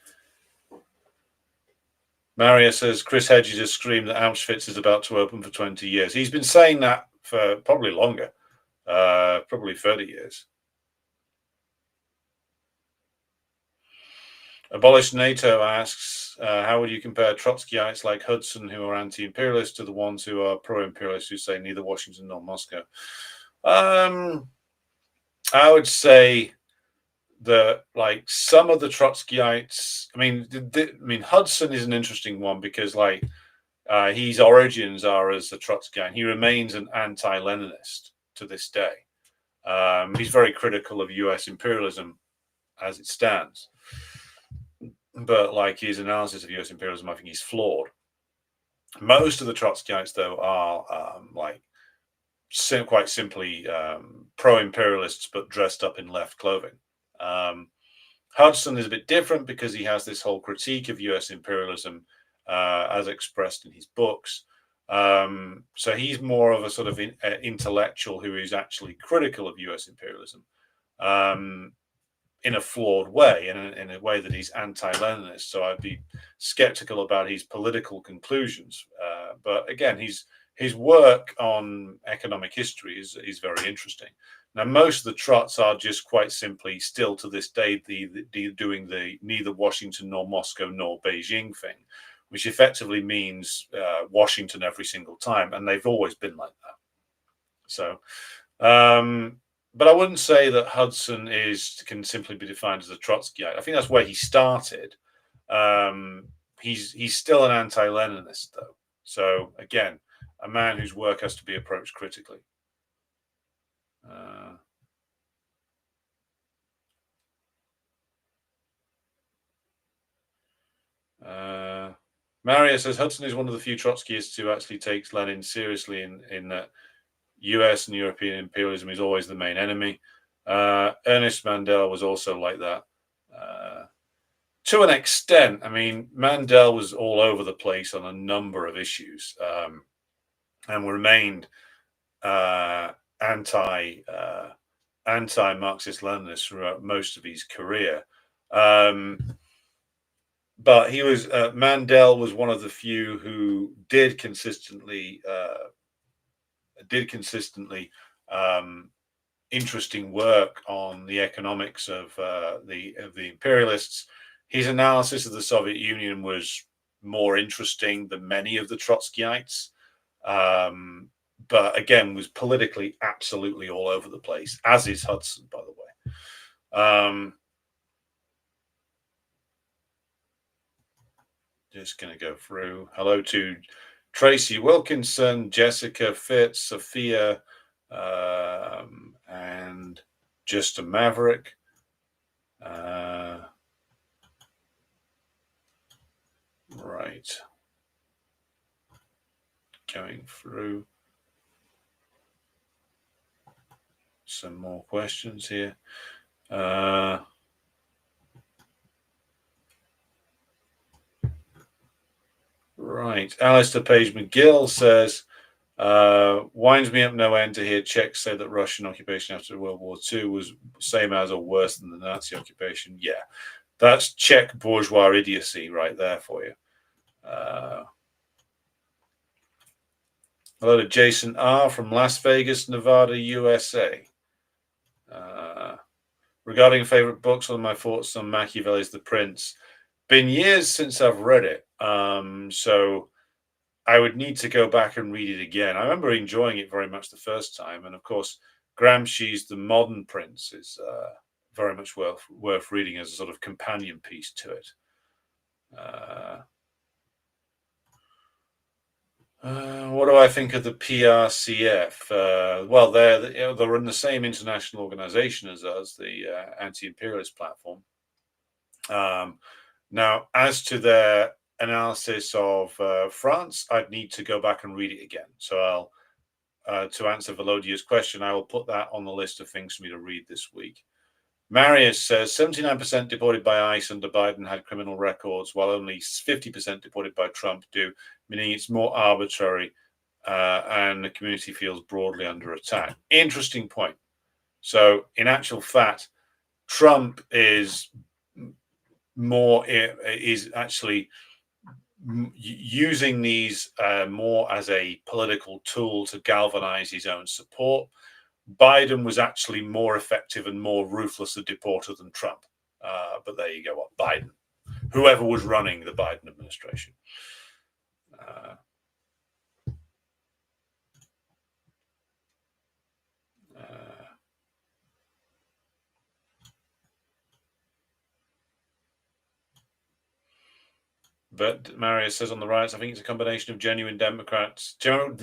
Maria says Chris Hedges has screamed that Auschwitz is about to open for 20 years. He's been saying that for probably longer, probably 30 years. Abolish NATO asks, how would you compare Trotskyites like Hudson, who are anti-imperialist, to the ones who are pro-imperialist, who say neither Washington nor Moscow? I would say that, like, some of the Trotskyites, I mean, Hudson is an interesting one because, like, his origins are as a Trotskyite. He remains an anti-Leninist to this day. He's very critical of U.S. imperialism as it stands. But, like, his analysis of U.S. imperialism, I think he's flawed. Most of the Trotskyites, though, are, like, quite simply pro-imperialists, but dressed up in left clothing. Hudson is a bit different because he has this whole critique of US imperialism as expressed in his books. So he's more of a sort of intellectual who is actually critical of US imperialism in a flawed way, in a way that he's anti-Leninist. So I'd be skeptical about his political conclusions. But again, his work on economic history is very interesting. Now, most of the trots are just quite simply still to this day doing the neither Washington nor Moscow nor Beijing thing, which effectively means Washington every single time, and they've always been like that. So, but I wouldn't say that Hudson can simply be defined as a Trotskyite. I think that's where he started. He's still an anti-Leninist, though. So again, a man whose work has to be approached critically. Maria says Hudson is one of the few Trotskyists who actually takes Lenin seriously in that US and European imperialism is always the main enemy. Ernest Mandel was also like that. To an extent, I mean, Mandel was all over the place on a number of issues and remained anti-Marxist Leninist throughout most of his career. But he was Mandel was one of the few who did consistently interesting work on the economics of the imperialists. His analysis of the Soviet Union was more interesting than many of the Trotskyites, but again was politically absolutely all over the place, as is Hudson, by the way. Just going to go through. Hello to Tracy Wilkinson, Jessica Fitz, Sophia, and Just a Maverick. Right. Going through some more questions here. Right. Alistair Page McGill says, winds me up no end to hear Czechs say that Russian occupation after World War II was same as or worse than the Nazi occupation. Yeah, that's Czech bourgeois idiocy right there for you. Hello to Jason R. from Las Vegas, Nevada, USA. Regarding favorite books, one of my thoughts on Machiavelli's The Prince. Been years since I've read it, so I would need to go back and read it again. I remember enjoying it very much the first time, and of course, Gramsci's The Modern Prince is very much worth reading as a sort of companion piece to it. What do I think of the PRCF? Well, they're in the same international organization as us, the anti-imperialist platform. Now, as to their analysis of France, I'd need to go back and read it again. So I'll, to answer Volodya's question, I will put that on the list of things for me to read this week. Marius says 79% deported by ICE under Biden had criminal records, while only 50% deported by Trump do, meaning it's more arbitrary and the community feels broadly under attack. Interesting point. So in actual fact, Trump is actually using these more as a political tool to galvanize his own support. Biden was actually more effective and more ruthless a deporter than Trump. But there you go, Biden, whoever was running the Biden administration. But Marius says on the riots, I think it's a combination of genuine Democrats, genuine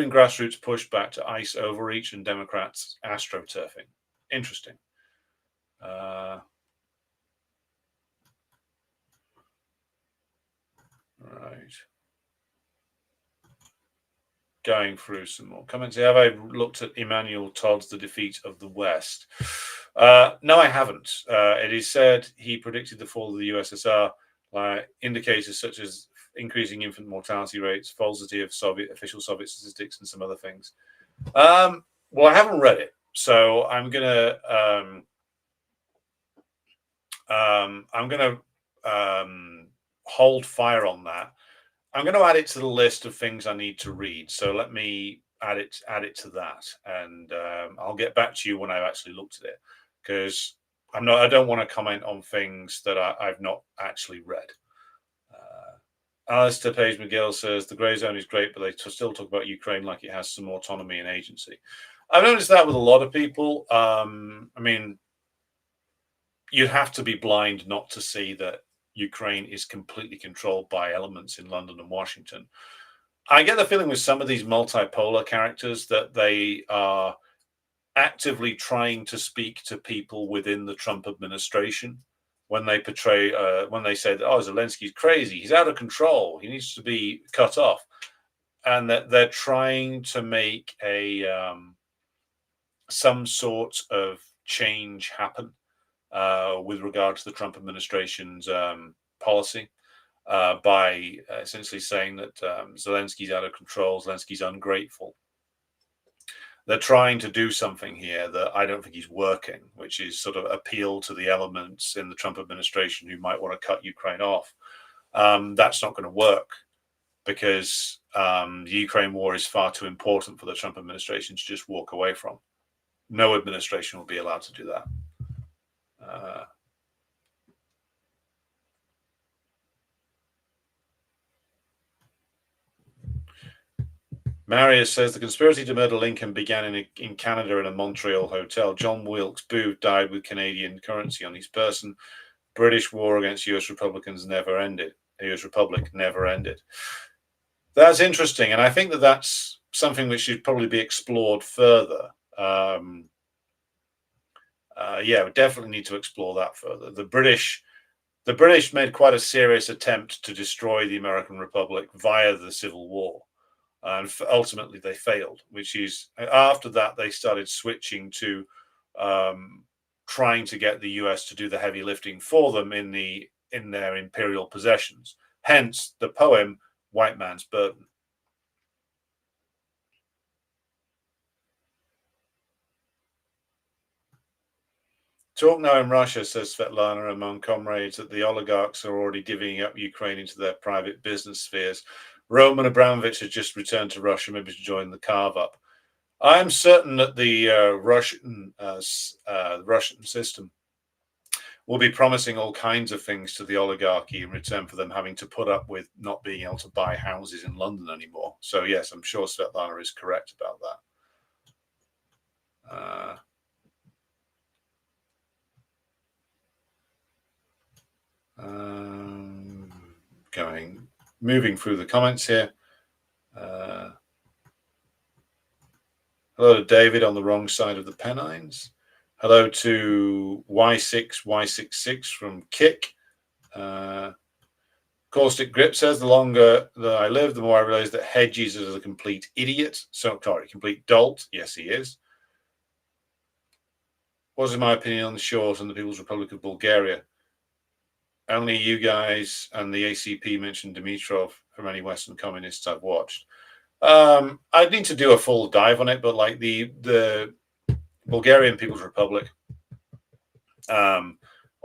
grassroots pushback to ICE overreach and Democrats astroturfing. Interesting. Right. going through some more comments. Have I looked at Emmanuel Todd's The Defeat of the West? No, I haven't. It is said he predicted the fall of the USSR, indicators such as increasing infant mortality rates, falsity of official Soviet statistics, and some other things. Well, I haven't read it, so I'm gonna hold fire on that. I'm going to add it to the list of things I need to read. So let me add it to that, and I'll get back to you when I've actually looked at it, because I don't want to comment on things that I've not actually read. Alistair Page McGill says the grey zone is great, but they still talk about Ukraine like it has some autonomy and agency. I've noticed that with a lot of people. I mean, you'd have to be blind not to see that Ukraine is completely controlled by elements in London and Washington. I get the feeling with some of these multipolar characters that they are actively trying to speak to people within the Trump administration when they portray, when they say that, oh, Zelensky's crazy, he's out of control, he needs to be cut off. And that they're trying to make some sort of change happen with regard to the Trump administration's policy, by essentially saying that Zelensky's out of control, Zelensky's ungrateful. They're trying to do something here that I don't think is working, which is sort of appeal to the elements in the Trump administration who might want to cut Ukraine off. That's not going to work, because the Ukraine war is far too important for the Trump administration to just walk away from. No administration will be allowed to do that. Marius says the conspiracy to murder Lincoln began in Canada in a Montreal hotel. John Wilkes Booth died with Canadian currency on his person. British war against US Republicans never ended. The US Republic never ended. That's interesting, and I think that that's something which should probably be explored further. Yeah, we definitely need to explore that further. The British made quite a serious attempt to destroy the American Republic via the Civil War. And ultimately they failed, which is, after that they started switching to trying to get the US to do the heavy lifting for them in their imperial possessions. Hence the poem White Man's Burden. Talk now in Russia, says Svetlana, among comrades, that the oligarchs are already divvying up Ukraine into their private business spheres. Roman Abramovich has just returned to Russia, maybe to join the carve-up. I'm certain that the Russian system will be promising all kinds of things to the oligarchy in return for them having to put up with not being able to buy houses in London anymore. So yes, I'm sure Svetlana is correct about that. Moving through the comments here. Hello to David on the wrong side of the Pennines. Hello to Y6Y66 from Kick. Caustic Grip says, the longer that I live, the more I realize that Hedges is a complete idiot. So, sorry, complete dolt. Yes, he is. What is my opinion on the short and the People's Republic of Bulgaria? Only you guys and the ACP mentioned Dimitrov from any Western communists I've watched. I'd need to do a full dive on it, but like the Bulgarian People's Republic, or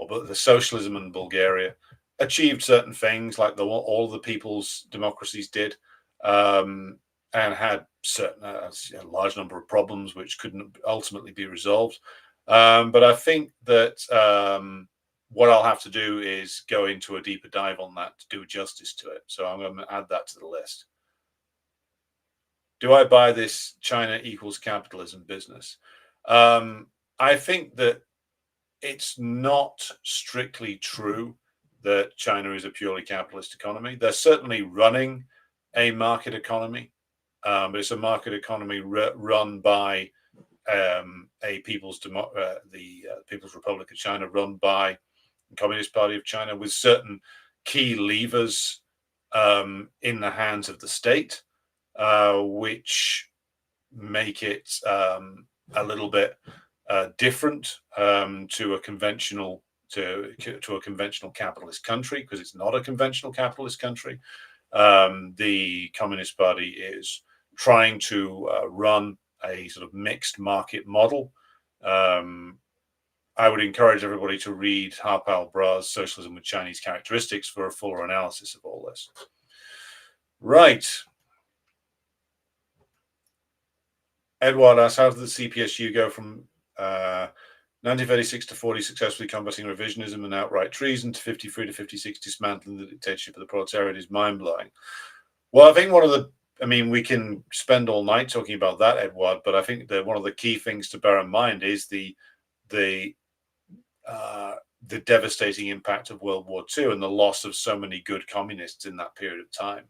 the socialism in Bulgaria, achieved certain things like all the people's democracies did, and had a large number of problems which couldn't ultimately be resolved. But I think that what I'll have to do is go into a deeper dive on that to do justice to it. So I'm going to add that to the list. Do I buy this China equals capitalism business? I think that it's not strictly true that China is a purely capitalist economy. They're certainly running a market economy, but it's a market economy run by the People's Republic of China, run by the Communist Party of China, with certain key levers in the hands of the state. which make it a little bit different to a conventional capitalist country, because it's not a conventional capitalist country. The Communist Party is trying to run a sort of mixed market model. I would encourage everybody to read Harpal Brah's Socialism with Chinese Characteristics for a fuller analysis of all this. Right. Edward asks, how did the CPSU go from 1936 to 40 successfully combating revisionism and outright treason, to 53 to 56 dismantling the dictatorship of the proletariat is mind-blowing? Well, I think we can spend all night talking about that, Edward, but I think that one of the key things to bear in mind is the devastating impact of World War II and the loss of so many good communists in that period of time,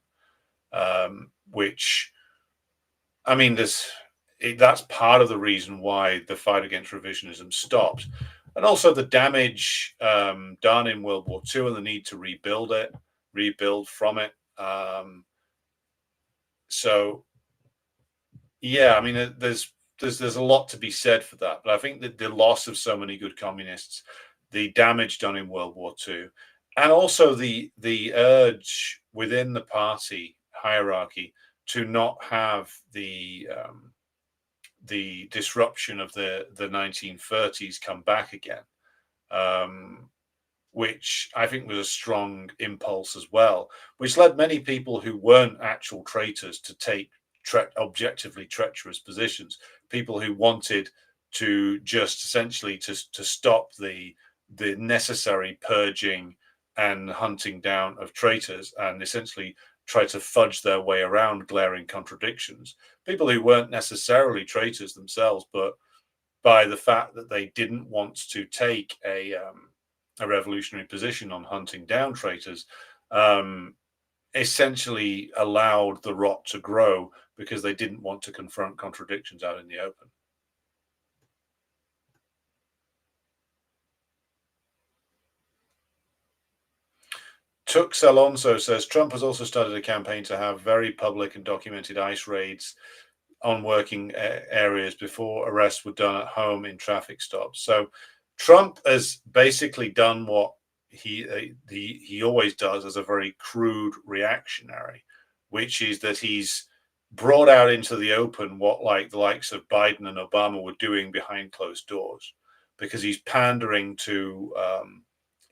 that's part of the reason why the fight against revisionism stopped. And also the damage done in World War II and the need to rebuild from it. There's a lot to be said for that. But I think that the loss of so many good communists, the damage done in World War II, and also the urge within the party hierarchy to not have the disruption of the 1930s come back again, which I think was a strong impulse as well, which led many people who weren't actual traitors to take objectively treacherous positions, people who wanted to just essentially to stop the necessary purging and hunting down of traitors, and essentially try to fudge their way around glaring contradictions. People who weren't necessarily traitors themselves, but by the fact that they didn't want to take a revolutionary position on hunting down traitors, essentially allowed the rot to grow because they didn't want to confront contradictions out in the open. Tux Alonso says Trump has also started a campaign to have very public and documented ICE raids on working areas before arrests were done at home in traffic stops. So Trump has basically done what he always does as a very crude reactionary, which is that he's brought out into the open what the likes of Biden and Obama were doing behind closed doors, because he's pandering to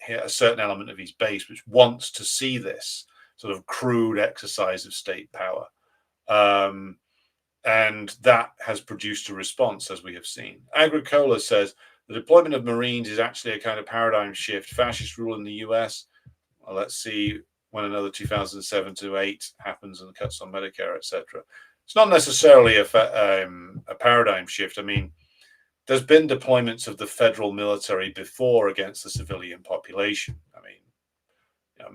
a certain element of his base which wants to see this sort of crude exercise of state power. And that has produced a response, as we have seen. Agricola says the deployment of Marines is actually a kind of paradigm shift. Fascist rule in the US. Well, let's see when another 2007 to 8 happens and cuts on Medicare, etc. It's not necessarily a paradigm shift. I mean, there's been deployments of the federal military before against the civilian population. I mean,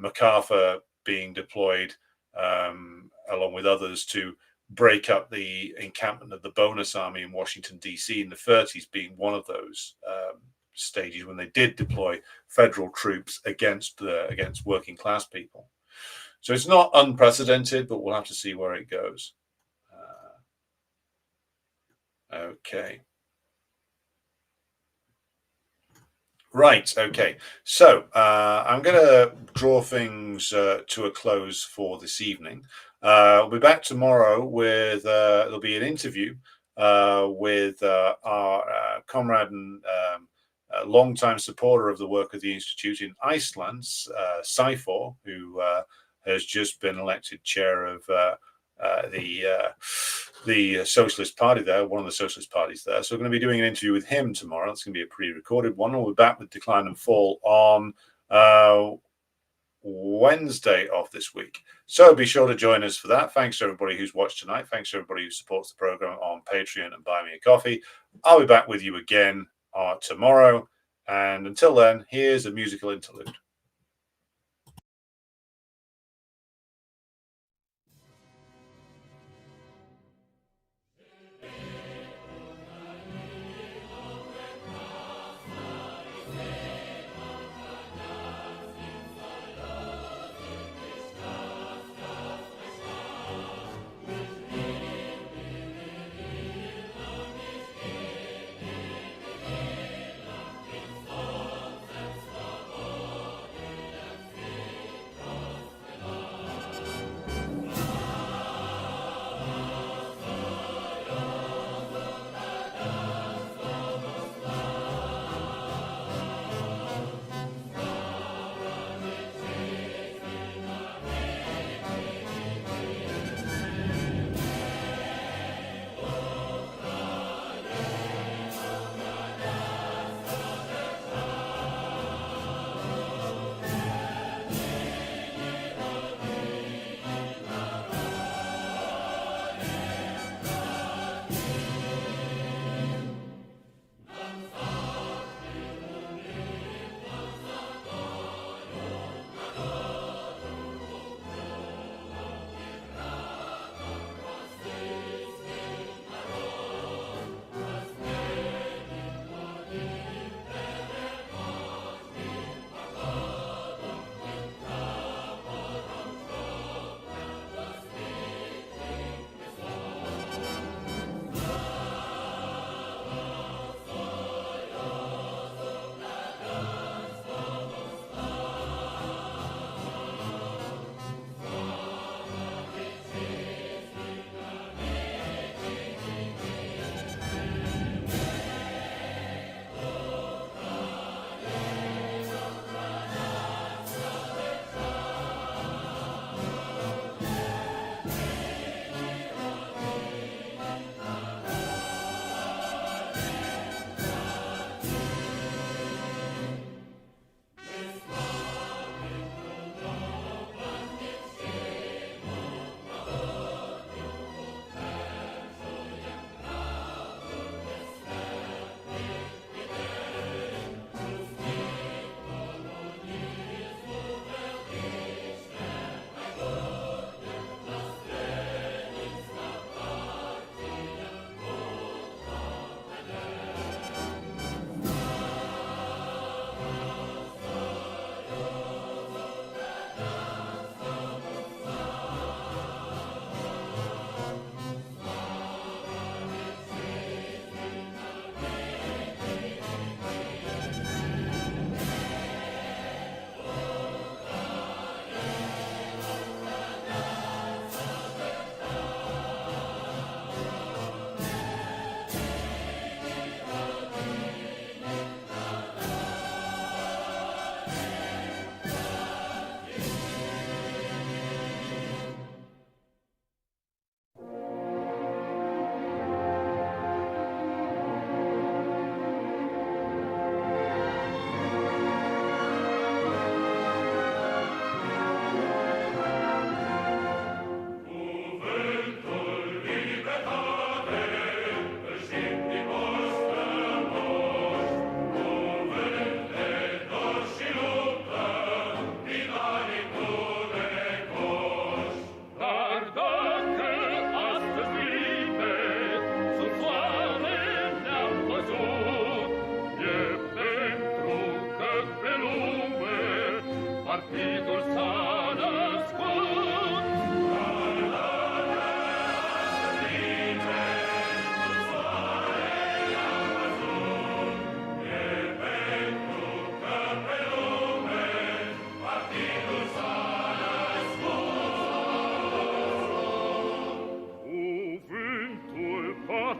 MacArthur being deployed along with others to break up the encampment of the bonus army in Washington, D.C. in the 30s, being one of those stages when they did deploy federal troops against working class people. So it's not unprecedented, but we'll have to see where it goes. Okay. Right. Okay. So I'm going to draw things to a close for this evening. We'll be back tomorrow with there'll be an interview with our comrade and long-time supporter of the work of the Institute in Iceland, Saifor, who has just been elected chair of the Socialist Party there, one of the Socialist parties there. So we're going to be doing an interview with him tomorrow. It's going to be a pre-recorded one. We'll be back with Decline and Fall on Wednesday of this week. So be sure to join us for that. Thanks to everybody who's watched tonight. Thanks to everybody who supports the program on Patreon and Buy Me a Coffee. I'll be back with you again tomorrow. And until then, here's a musical interlude.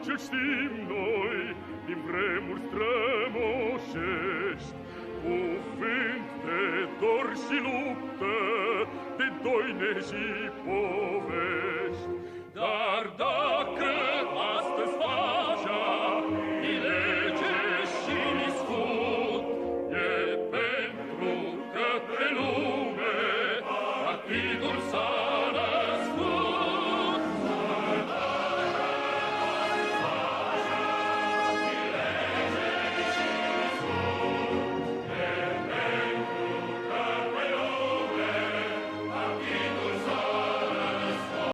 ce știm noi din vremuri strămoșești, cuvânt de dor și luptă, de doine și povești.